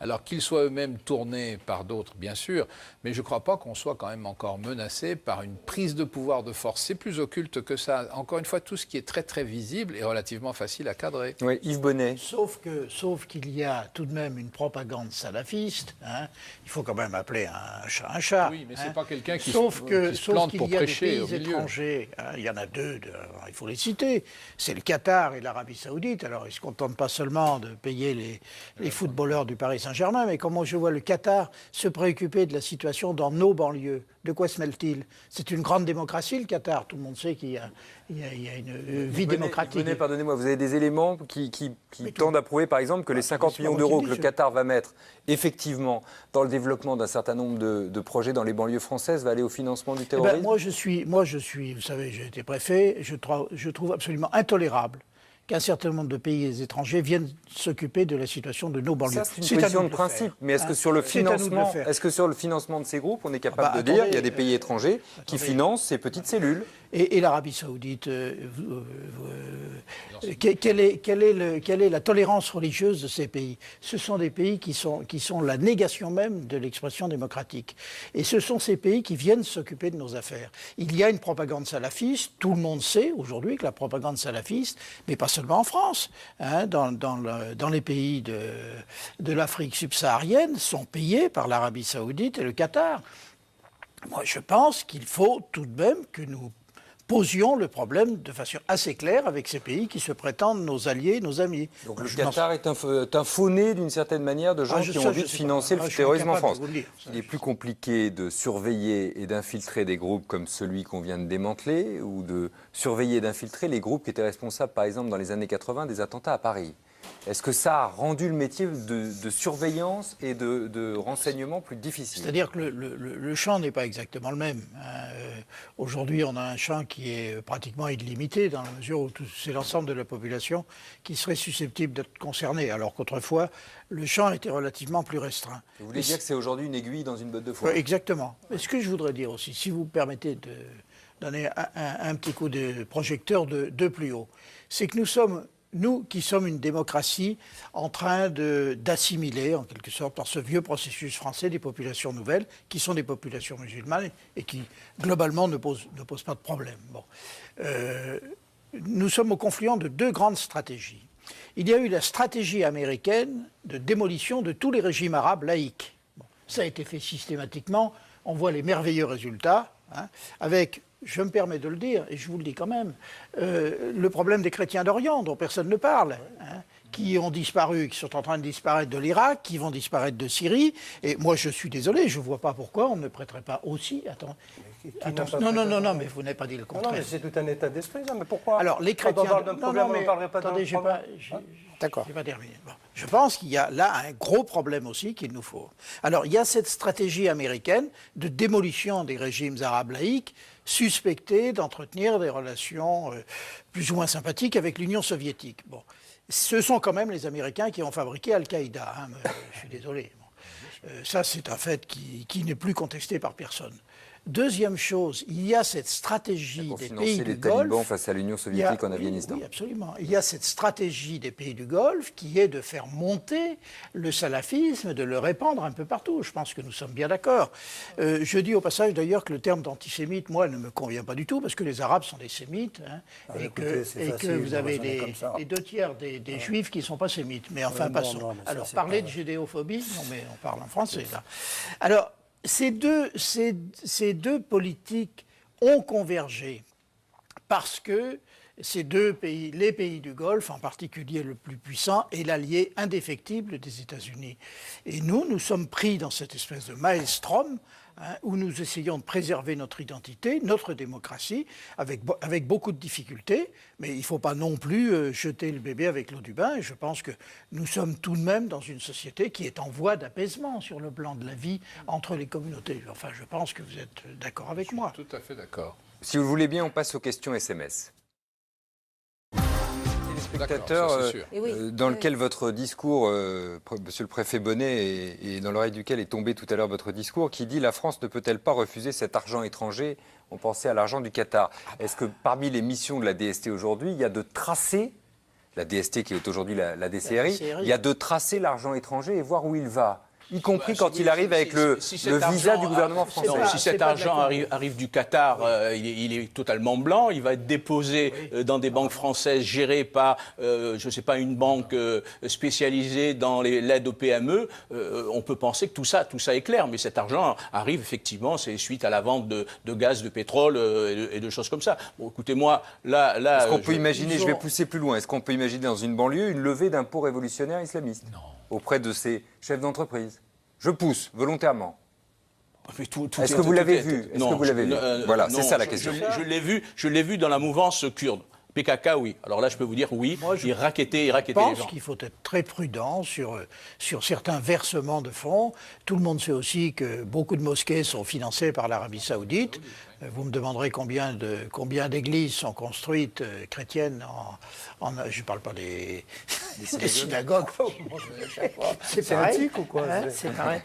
alors qu'ils soient eux-mêmes tournés par d'autres, bien sûr, mais je ne crois pas qu'on soit quand même encore menacé par une prise de pouvoir de force. C'est plus occulte que ça. Encore une fois, tout ce qui est très très visible est relativement facile à cadrer. Oui, Yves Bonnet. Sauf qu'il y a tout de même une propagande salafiste. Hein. Il faut quand même appeler un chat un chat. Oui, mais c'est pas quelqu'un qui sauf se plante pour prêcher des pays étrangers. Hein, il y en a deux, il faut les citer. C'est le Qatar et l'Arabie Saoudite. Alors, ils ne se contentent pas seulement de payer les footballeurs du Paris Saint-Germain, mais comment je vois le Qatar se préoccuper de la situation dans nos banlieues. De quoi se mêle-t-il? C'est une grande démocratie, le Qatar. Tout le monde sait qu'il y a une vie démocratique. Venez, pardonnez-moi, vous avez des éléments qui tendent à prouver, par exemple, que les 50 millions d'euros que le Qatar va mettre, effectivement, dans le développement d'un certain nombre de projets dans les banlieues françaises, va aller au financement du terrorisme? Moi, je suis, vous savez, j'ai été préfet, je trouve absolument intolérable qu'un certain nombre de pays étrangers viennent s'occuper de la situation de nos banlieues. Ça, c'est une question de principe. Mais est-ce que sur le financement de ces groupes, on est capable de dire qu'il y a des pays étrangers qui financent ces petites cellules? Et l'Arabie Saoudite, quelle est la tolérance religieuse de ces pays? Ce sont des pays qui sont la négation même de l'expression démocratique. Et ce sont ces pays qui viennent s'occuper de nos affaires. Il y a une propagande salafiste. Tout le monde sait aujourd'hui que la propagande salafiste, mais pas seulement en France, hein, dans les pays de l'Afrique subsaharienne, sont payés par l'Arabie Saoudite et le Qatar. Moi, je pense qu'il faut tout de même que nous posions le problème de façon assez claire avec ces pays qui se prétendent nos alliés, nos amis. Donc le Qatar est un faux-nez d'une certaine manière de gens qui ont envie de financer le terrorisme en France. Il est plus compliqué de surveiller et d'infiltrer des groupes comme celui qu'on vient de démanteler ou de surveiller et d'infiltrer les groupes qui étaient responsables, par exemple, dans les années 80, des attentats à Paris. Est-ce que ça a rendu le métier de surveillance et de renseignement plus difficile? C'est-à-dire que le champ n'est pas exactement le même. Aujourd'hui, on a un champ qui est pratiquement illimité dans la mesure où c'est l'ensemble de la population qui serait susceptible d'être concernée, alors qu'autrefois, le champ était relativement plus restreint. Vous voulez dire que c'est aujourd'hui une aiguille dans une botte de foin? Exactement. Mais ce que je voudrais dire aussi, si vous me permettez de donner un petit coup de projecteur de plus haut, c'est que nous qui sommes une démocratie en train d'assimiler, en quelque sorte, par ce vieux processus français, des populations nouvelles, qui sont des populations musulmanes et qui, globalement, ne posent pas de problème. Bon. Nous sommes au confluent de deux grandes stratégies. Il y a eu la stratégie américaine de démolition de tous les régimes arabes laïques. Bon. Ça a été fait systématiquement. On voit les merveilleux résultats, hein, avec... Je me permets de le dire, et je vous le dis quand même, le problème des chrétiens d'Orient, dont personne ne parle, hein, qui ont disparu, qui sont en train de disparaître de l'Irak, qui vont disparaître de Syrie. Et moi, je suis désolé, je ne vois pas pourquoi on ne prêterait pas aussi... Non, mais vous n'avez pas dit le contraire. Non, mais c'est tout un état d'esprit, ça. Mais pourquoi? Alors, les chrétiens... Quand on parle d'un problème, on ne parlerait pas d'un problème. D'accord. Je n'ai pas terminé. Bon. Je pense qu'il y a là un gros problème aussi qu'il nous faut. Alors, il y a cette stratégie américaine de démolition des régimes arabes laïques, suspectés d'entretenir des relations plus ou moins sympathiques avec l'Union soviétique. Bon. Ce sont quand même les Américains qui ont fabriqué Al-Qaïda. Hein, je suis désolé. Bon. Ça, c'est un fait qui n'est plus contesté par personne. Deuxième chose, il y a cette stratégie des pays du Golfe. Les talibans face à l'Union soviétique en Afghanistan. Oui, absolument. Il y a cette stratégie des pays du Golfe qui est de faire monter le salafisme, de le répandre un peu partout. Je pense que nous sommes bien d'accord. Je dis au passage d'ailleurs que le terme d'antisémite, moi, ne me convient pas du tout parce que les Arabes sont des sémites, hein, et que vous avez les deux tiers des Juifs qui ne sont pas sémites. Mais enfin, passons. Non, alors, parler de judéophobie, non mais on parle en français là. Alors, ces deux politiques ont convergé parce que ces deux pays, les pays du Golfe, en particulier le plus puissant, est l'allié indéfectible des États-Unis. Et nous sommes pris dans cette espèce de maelstrom, hein, où nous essayons de préserver notre identité, notre démocratie, avec beaucoup de difficultés, mais il ne faut pas non plus jeter le bébé avec l'eau du bain, et je pense que nous sommes tout de même dans une société qui est en voie d'apaisement sur le plan de la vie entre les communautés. Enfin, je pense que vous êtes d'accord avec moi. Tout à fait d'accord. Si vous le voulez bien, on passe aux questions SMS. Spectateur dans lequel votre discours, monsieur le préfet Bonnet, et dans l'oreille duquel est tombé tout à l'heure votre discours, qui dit « La France ne peut-elle pas refuser cet argent étranger ?» On pensait à l'argent du Qatar. Est-ce que parmi les missions de la DST aujourd'hui, il y a de tracer la DST qui est aujourd'hui la DCRI, il y a de tracer l'argent étranger et voir où il va. Y compris quand il arrive avec le visa du gouvernement français. Non, si cet argent arrive du Qatar, il est totalement blanc. Il va être déposé dans des banques françaises gérées par, je ne sais pas, une banque spécialisée dans l'aide aux PME. On peut penser que tout ça est clair. Mais cet argent arrive effectivement, c'est suite à la vente de gaz, de pétrole et de choses comme ça. Bon, écoutez-moi, là... Est-ce qu'on peut imaginer, je vais pousser plus loin, est-ce qu'on peut imaginer dans une banlieue une levée d'impôts révolutionnaires islamistes auprès de ces chefs d'entreprise? Je pousse volontairement. Est-ce que vous l'avez vu? Non, voilà, c'est ça la question. Je l'ai vu dans la mouvance kurde. PKK, oui. Alors là, je peux vous dire oui, il rackettait les gens. Je pense qu'il faut être très prudent sur certains versements de fonds. Tout le monde sait aussi que beaucoup de mosquées sont financées par l'Arabie Saoudite. Vous me demanderez combien d'églises sont construites chrétiennes je ne parle pas des synagogues. C'est antique ou quoi? C'est pareil.